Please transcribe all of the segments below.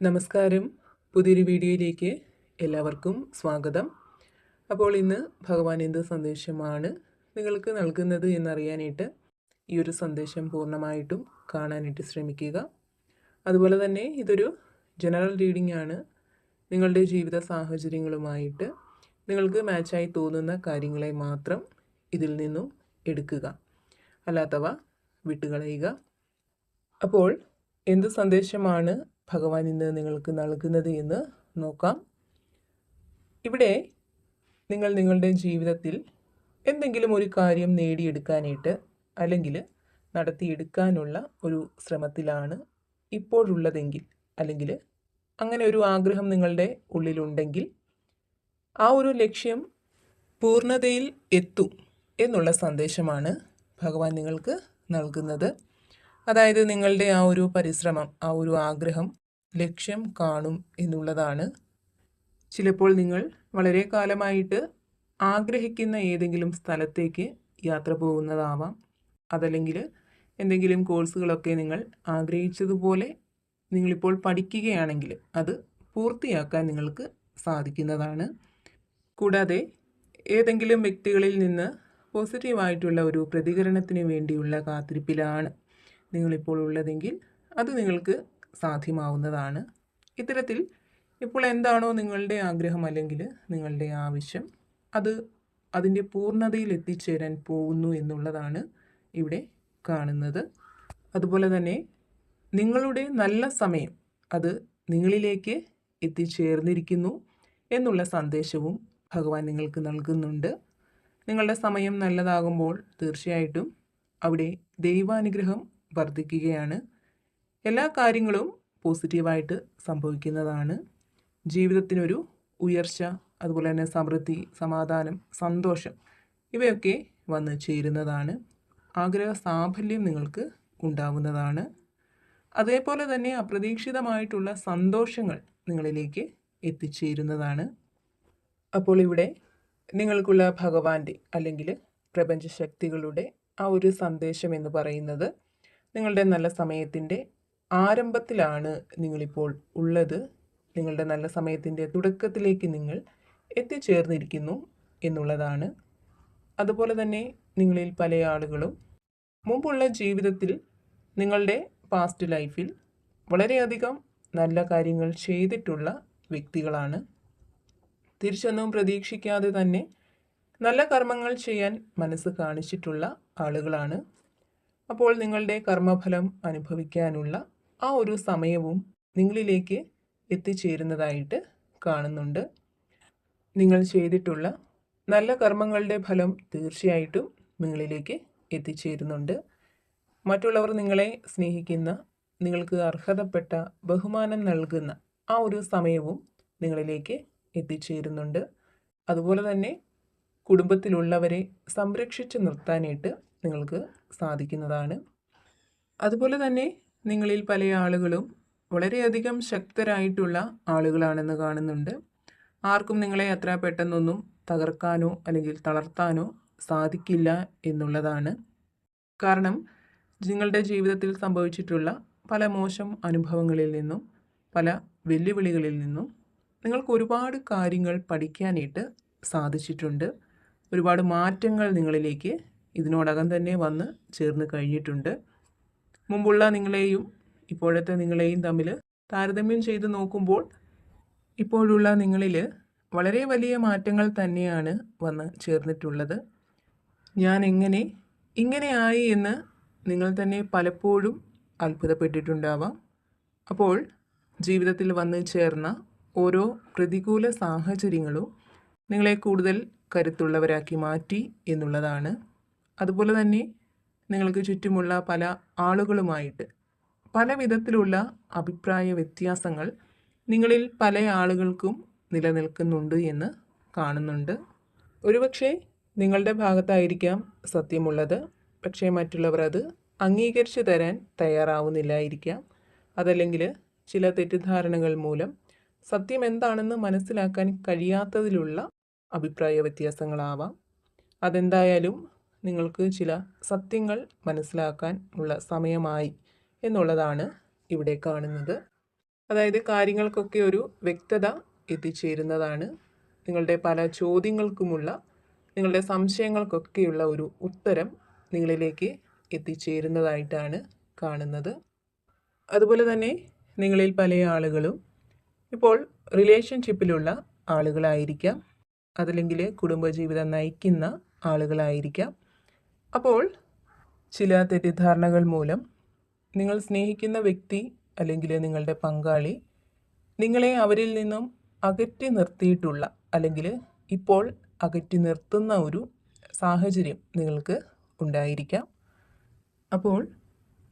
നമസ്കാരം. പുതിയൊരു വീഡിയോയിലേക്ക് എല്ലാവർക്കും സ്വാഗതം. അപ്പോൾ ഇന്ന് ഭഗവാൻ എന്ത് സന്ദേശമാണ് നിങ്ങൾക്ക് നൽകുന്നത് എന്നറിയാനായിട്ട് ഈ ഒരു സന്ദേശം പൂർണ്ണമായിട്ടും കാണാനായിട്ട് ശ്രമിക്കുക. അതുപോലെ തന്നെ ഇതൊരു ജനറൽ റീഡിംഗ് ആണ്. നിങ്ങളുടെ ജീവിത സാഹചര്യങ്ങളുമായിട്ട് നിങ്ങൾക്ക് മാച്ചായി തോന്നുന്ന കാര്യങ്ങളെ മാത്രം ഇതിൽ നിന്നും എടുക്കുക, അല്ലാത്തവ വിട്ടുകളയുക. അപ്പോൾ എന്ത് സന്ദേശമാണ് ഭഗവാൻ ഇന്ന് നിങ്ങൾക്ക് നൽകുന്നത് എന്ന് നോക്കാം. ഇവിടെ നിങ്ങൾ നിങ്ങളുടെ ജീവിതത്തിൽ എന്തെങ്കിലും ഒരു കാര്യം നേടിയെടുക്കാനായിട്ട് അല്ലെങ്കിൽ നടത്തിയെടുക്കാനുള്ള ഒരു ശ്രമത്തിലാണ് ഇപ്പോഴുള്ളതെങ്കിൽ, അല്ലെങ്കിൽ അങ്ങനെ ഒരു ആഗ്രഹം നിങ്ങളുടെ ഉള്ളിലുണ്ടെങ്കിൽ ആ ഒരു ലക്ഷ്യം പൂർണ്ണതയിൽ എത്തും എന്നുള്ള സന്ദേശമാണ് ഭഗവാൻ നിങ്ങൾക്ക് നൽകുന്നത്. അതായത് നിങ്ങളുടെ ആ ഒരു പരിശ്രമം, ആ ഒരു ആഗ്രഹം ലക്ഷ്യം കാണും എന്നുള്ളതാണ്. ചിലപ്പോൾ നിങ്ങൾ വളരെ കാലമായിട്ട് ആഗ്രഹിക്കുന്ന ഏതെങ്കിലും സ്ഥലത്തേക്ക് യാത്ര പോകുന്നതാവാം. അതല്ലെങ്കിൽ എന്തെങ്കിലും കോഴ്സുകളൊക്കെ നിങ്ങൾ ആഗ്രഹിച്ചതുപോലെ നിങ്ങളിപ്പോൾ പഠിക്കുകയാണെങ്കിൽ അത് പൂർത്തിയാക്കാൻ നിങ്ങൾക്ക് സാധിക്കുന്നതാണ്. കൂടാതെ ഏതെങ്കിലും വ്യക്തികളിൽ നിന്ന് പോസിറ്റീവായിട്ടുള്ള ഒരു പ്രതികരണത്തിന് വേണ്ടിയുള്ള കാത്തിരിപ്പിലാണ് നിങ്ങളിപ്പോൾ ഉള്ളതെങ്കിൽ അത് നിങ്ങൾക്ക് സാധ്യമാവുന്നതാണ്. ഇത്തരത്തിൽ ഇപ്പോൾ എന്താണോ നിങ്ങളുടെ ആഗ്രഹം അല്ലെങ്കിൽ നിങ്ങളുടെ ആവശ്യം, അതിൻ്റെ പൂർണ്ണതയിൽ എത്തിച്ചേരാൻ പോകുന്നു എന്നുള്ളതാണ് ഇവിടെ കാണുന്നത്. അതുപോലെ തന്നെ നിങ്ങളുടെ നല്ല സമയം അത് നിങ്ങളിലേക്ക് എത്തിച്ചേർന്നിരിക്കുന്നു എന്നുള്ള സന്ദേശവും ഭഗവാൻ നിങ്ങൾക്ക് നൽകുന്നുണ്ട്. നിങ്ങളുടെ സമയം നല്ലതാകുമ്പോൾ തീർച്ചയായിട്ടും അവിടെ ദൈവാനുഗ്രഹം വർദ്ധിക്കുകയാണ്. എല്ലാ കാര്യങ്ങളും പോസിറ്റീവായിട്ട് സംഭവിക്കുന്നതാണ്. ജീവിതത്തിനൊരു ഉയർച്ച, അതുപോലെ തന്നെ സമൃദ്ധി, സമാധാനം, സന്തോഷം ഇവയൊക്കെ വന്ന് ചേരുന്നതാണ്. ആഗ്രഹ സാഫല്യം നിങ്ങൾക്ക് ഉണ്ടാവുന്നതാണ്. അതേപോലെ തന്നെ അപ്രതീക്ഷിതമായിട്ടുള്ള സന്തോഷങ്ങൾ നിങ്ങളിലേക്ക് എത്തിച്ചേരുന്നതാണ്. അപ്പോൾ ഇവിടെ നിങ്ങൾക്കുള്ള ഭഗവാന്റെ അല്ലെങ്കിൽ പ്രപഞ്ചശക്തികളുടെ ആ ഒരു സന്ദേശം എന്ന് പറയുന്നത്, നിങ്ങളുടെ നല്ല സമയത്തിൻ്റെ ആരംഭത്തിലാണ് നിങ്ങളിപ്പോൾ ഉള്ളത്. നിങ്ങളുടെ നല്ല സമയത്തിൻ്റെ തുടക്കത്തിലേക്ക് നിങ്ങൾ എത്തിച്ചേർന്നിരിക്കുന്നു എന്നുള്ളതാണ്. അതുപോലെ തന്നെ നിങ്ങളിൽ പല ആളുകളും മുമ്പുള്ള ജീവിതത്തിൽ നിങ്ങളുടെ പാസ്റ്റ് ലൈഫിൽ വളരെയധികം നല്ല കാര്യങ്ങൾ ചെയ്തിട്ടുള്ള വ്യക്തികളാണ്. തിരിച്ചൊന്നും പ്രതീക്ഷിക്കാതെ തന്നെ നല്ല കർമ്മങ്ങൾ ചെയ്യാൻ മനസ്സ് കാണിച്ചിട്ടുള്ള ആളുകളാണ്. അപ്പോൾ നിങ്ങളുടെ കർമ്മഫലം അനുഭവിക്കാനുള്ള ആ ഒരു സമയവും നിങ്ങളിലേക്ക് എത്തിച്ചേരുന്നതായിട്ട് കാണുന്നുണ്ട്. നിങ്ങൾ ചെയ്തിട്ടുള്ള നല്ല കർമ്മങ്ങളുടെ ഫലം തീർച്ചയായിട്ടും നിങ്ങളിലേക്ക് എത്തിച്ചേരുന്നുണ്ട്. മറ്റുള്ളവർ നിങ്ങളെ സ്നേഹിക്കുന്ന, നിങ്ങൾക്ക് അർഹതപ്പെട്ട ബഹുമാനം നൽകുന്ന ആ ഒരു സമയവും നിങ്ങളിലേക്ക് എത്തിച്ചേരുന്നുണ്ട്. അതുപോലെ തന്നെ കുടുംബത്തിലുള്ളവരെ സംരക്ഷിച്ച് നിർത്താനായിട്ട് നിങ്ങൾക്ക് സാധിക്കുന്നതാണ്. അതുപോലെ തന്നെ നിങ്ങളിൽ പല ആളുകളും വളരെയധികം ശക്തരായിട്ടുള്ള ആളുകളാണെന്ന് കാണുന്നുണ്ട്. ആർക്കും നിങ്ങളെ അത്ര പെട്ടെന്നൊന്നും തകർക്കാനോ അല്ലെങ്കിൽ തളർത്താനോ സാധിക്കില്ല എന്നുള്ളതാണ്. കാരണം നിങ്ങളുടെ ജീവിതത്തിൽ സംഭവിച്ചിട്ടുള്ള പല മോശം അനുഭവങ്ങളിൽ നിന്നും പല വെല്ലുവിളികളിൽ നിന്നും നിങ്ങൾക്ക് ഒരുപാട് കാര്യങ്ങൾ പഠിക്കാനായിട്ട് സാധിച്ചിട്ടുണ്ട്. ഒരുപാട് മാറ്റങ്ങൾ നിങ്ങളിലേക്ക് ഇതിനോടകം തന്നെ വന്ന് ചേർന്ന് കഴിഞ്ഞിട്ടുണ്ട്. മുമ്പുള്ള നിങ്ങളെയും ഇപ്പോഴത്തെ നിങ്ങളെയും തമ്മിൽ താരതമ്യം ചെയ്ത് നോക്കുമ്പോൾ ഇപ്പോഴുള്ള നിങ്ങളിൽ വളരെ വലിയ മാറ്റങ്ങൾ തന്നെയാണ് വന്ന് ചേർന്നിട്ടുള്ളത്. ഞാൻ എങ്ങനെ ഇങ്ങനെയായി എന്ന് നിങ്ങൾ തന്നെ പലപ്പോഴും അത്ഭുതപ്പെട്ടിട്ടുണ്ടാവാം. അപ്പോൾ ജീവിതത്തിൽ വന്ന് ചേർന്ന ഓരോ പ്രതികൂല സാഹചര്യങ്ങളും നിങ്ങളെ കൂടുതൽ കരുത്തുള്ളവരാക്കി മാറ്റി എന്നുള്ളതാണ്. അതുപോലെ തന്നെ നിങ്ങൾക്ക് ചുറ്റുമുള്ള പല ആളുകളുമായിട്ട് പല വിധത്തിലുള്ള അഭിപ്രായ വ്യത്യാസങ്ങൾ നിങ്ങളിൽ പല ആളുകൾക്കും നിലനിൽക്കുന്നുണ്ട് എന്ന് കാണുന്നുണ്ട്. ഒരുപക്ഷെ നിങ്ങളുടെ ഭാഗത്തായിരിക്കാം സത്യമുള്ളത്, പക്ഷേ മറ്റുള്ളവർ അത് അംഗീകരിച്ചു തരാൻ തയ്യാറാവുന്നില്ലായിരിക്കാം. അതല്ലെങ്കിൽ ചില തെറ്റിദ്ധാരണകൾ മൂലം സത്യം എന്താണെന്ന് മനസ്സിലാക്കാൻ കഴിയാത്തതിലുള്ള അഭിപ്രായ വ്യത്യാസങ്ങളാവാം. അതെന്തായാലും നിങ്ങൾക്ക് ചില സത്യങ്ങൾ മനസ്സിലാക്കാൻ ഉള്ള സമയമായി എന്നുള്ളതാണ് ഇവിടെ കാണുന്നത്. അതായത് കാര്യങ്ങൾക്കൊക്കെ ഒരു വ്യക്തത എത്തിച്ചേരുന്നതാണ്. നിങ്ങളുടെ പല ചോദ്യങ്ങൾക്കുമുള്ള, നിങ്ങളുടെ സംശയങ്ങൾക്കൊക്കെയുള്ള ഒരു ഉത്തരം നിങ്ങളിലേക്ക് എത്തിച്ചേരുന്നതായിട്ടാണ് കാണുന്നത്. അതുപോലെ തന്നെ നിങ്ങളിൽ പല ആളുകളും ഇപ്പോൾ റിലേഷൻഷിപ്പിലുള്ള ആളുകളായിരിക്കാം, അതല്ലെങ്കിൽ കുടുംബജീവിതം നയിക്കുന്ന ആളുകളായിരിക്കാം. അപ്പോൾ ചില തെറ്റിദ്ധാരണകൾ മൂലം നിങ്ങൾ സ്നേഹിക്കുന്ന വ്യക്തി അല്ലെങ്കിൽ നിങ്ങളുടെ പങ്കാളി നിങ്ങളെ അവരിൽ നിന്നും അകറ്റി നിർത്തിയിട്ടുള്ള, അല്ലെങ്കിൽ ഇപ്പോൾ അകറ്റി നിർത്തുന്ന ഒരു സാഹചര്യം നിങ്ങൾക്ക് ഉണ്ടായിരിക്കാം. അപ്പോൾ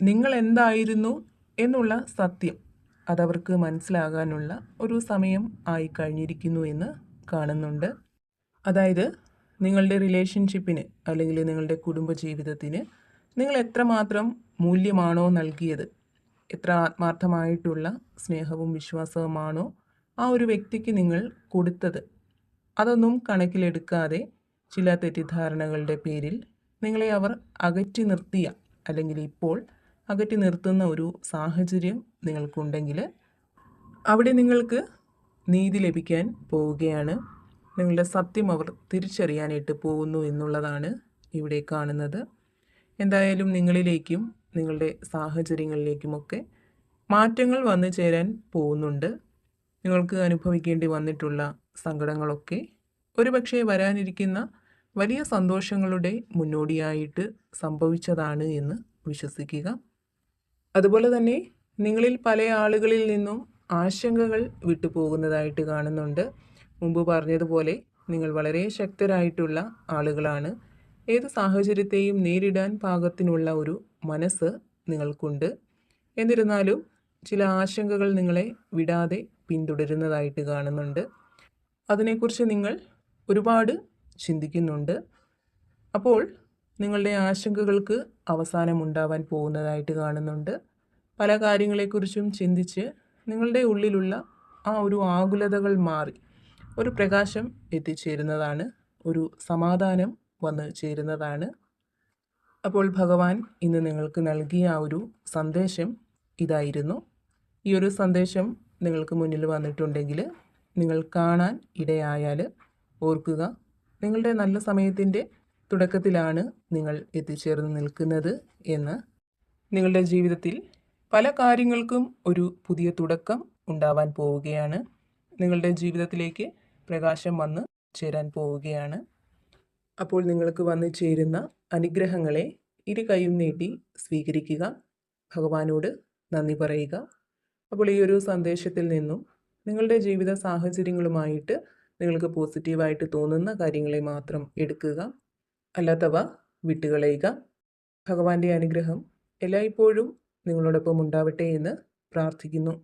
നിങ്ങൾ എന്തായിരുന്നു എന്നുള്ള സത്യം അതവർക്ക് മനസ്സിലാകാനുള്ള ഒരു സമയം ആയി കഴിഞ്ഞിരിക്കുന്നു എന്ന് കാണുന്നുണ്ട്. അതായത് നിങ്ങളുടെ റിലേഷൻഷിപ്പിന് അല്ലെങ്കിൽ നിങ്ങളുടെ കുടുംബജീവിതത്തിന് നിങ്ങൾ എത്രമാത്രം മൂല്യമാണോ നൽകിയത്, എത്ര ആത്മാർത്ഥമായിട്ടുള്ള സ്നേഹവും വിശ്വാസവുമാണോ ആ ഒരു വ്യക്തിക്ക് നിങ്ങൾ കൊടുത്തത്, അതൊന്നും കണക്കിലെടുക്കാതെ ചില തെറ്റിദ്ധാരണകളുടെ പേരിൽ നിങ്ങളെ അവർ അകറ്റി നിർത്തിയ, അല്ലെങ്കിൽ ഇപ്പോൾ അകറ്റി നിർത്തുന്ന ഒരു സാഹചര്യം നിങ്ങൾക്കുണ്ടെങ്കിൽ അവിടെ നിങ്ങൾക്ക് നീതി ലഭിക്കാൻ പോവുകയാണ്. നിങ്ങളുടെ സത്യം അവർ തിരിച്ചറിയാനായിട്ട് പോകുന്നു എന്നുള്ളതാണ് ഇവിടെ കാണുന്നത്. എന്തായാലും നിങ്ങളിലേക്കും നിങ്ങളുടെ സാഹചര്യങ്ങളിലേക്കുമൊക്കെ മാറ്റങ്ങൾ വന്നു ചേരാൻ പോകുന്നുണ്ട്. നിങ്ങൾക്ക് അനുഭവിക്കേണ്ടി വന്നിട്ടുള്ള സങ്കടങ്ങളൊക്കെ ഒരുപക്ഷെ വരാനിരിക്കുന്ന വലിയ സന്തോഷങ്ങളുടെ മുന്നോടിയായിട്ട് സംഭവിച്ചതാണ് എന്ന് വിശ്വസിക്കുക. അതുപോലെ തന്നെ നിങ്ങളിൽ പല ആളുകളിൽ നിന്നും ആശങ്കകൾ വിട്ടുപോകുന്നതായിട്ട് കാണുന്നുണ്ട്. മുമ്പ് പറഞ്ഞതുപോലെ നിങ്ങൾ വളരെ ശക്തരായിട്ടുള്ള ആളുകളാണ്. ഏത് സാഹചര്യത്തെയും നേരിടാൻ പാകത്തിനുള്ള ഒരു മനസ്സ് നിങ്ങൾക്കുണ്ട്. എന്നിരുന്നാലും ചില ആശങ്കകൾ നിങ്ങളെ വിടാതെ പിന്തുടരുന്നതായിട്ട് കാണുന്നുണ്ട്. അതിനെക്കുറിച്ച് നിങ്ങൾ ഒരുപാട് ചിന്തിക്കുന്നുണ്ട്. അപ്പോൾ നിങ്ങളുടെ ആശങ്കകൾക്ക് അവസാനമുണ്ടാവാൻ പോകുന്നതായിട്ട് കാണുന്നുണ്ട്. പല കാര്യങ്ങളെക്കുറിച്ചും ചിന്തിച്ച് നിങ്ങളുടെ ഉള്ളിലുള്ള ആ ഒരു ആകുലതകൾ മാറി ഒരു പ്രകാശം എത്തിച്ചേരുന്നതാണ്, ഒരു സമാധാനം വന്ന് ചേരുന്നതാണ്. അപ്പോൾ ഭഗവാൻ ഇന്ന് നിങ്ങൾക്ക് നൽകിയ ആ ഒരു സന്ദേശം ഇതായിരുന്നു. ഈ ഒരു സന്ദേശം നിങ്ങൾക്ക് മുന്നിൽ വന്നിട്ടുണ്ടെങ്കിൽ നിങ്ങൾ കാണാൻ ഇടയായാൽ ഓർക്കുക, നിങ്ങളുടെ നല്ല സമയത്തിൻ്റെ തുടക്കത്തിലാണ് നിങ്ങൾ എത്തിച്ചേർന്ന് നിൽക്കുന്നത് എന്ന്. നിങ്ങളുടെ ജീവിതത്തിൽ പല കാര്യങ്ങൾക്കും ഒരു പുതിയ തുടക്കം ഉണ്ടാവാൻ പോവുകയാണ്. നിങ്ങളുടെ ജീവിതത്തിലേക്ക് പ്രകാശം വന്ന് ചേരാൻ പോവുകയാണ്. അപ്പോൾ നിങ്ങൾക്ക് വന്നു ചേരുന്ന അനുഗ്രഹങ്ങളെ ഇരു കൈയും നീട്ടി സ്വീകരിക്കുക, ഭഗവാനോട് നന്ദി പറയുക. അപ്പോൾ ഈ ഒരു സന്ദേശത്തിൽ നിന്നും നിങ്ങളുടെ ജീവിത സാഹചര്യങ്ങളുമായിട്ട് നിങ്ങൾക്ക് പോസിറ്റീവായിട്ട് തോന്നുന്ന കാര്യങ്ങളെ മാത്രം എടുക്കുക, അല്ലാത്തവ വിട്ടുകളയുക. ഭഗവാന്റെ അനുഗ്രഹം എല്ലായ്പ്പോഴും നിങ്ങളോടൊപ്പം ഉണ്ടാവട്ടെ എന്ന് പ്രാർത്ഥിക്കുന്നു.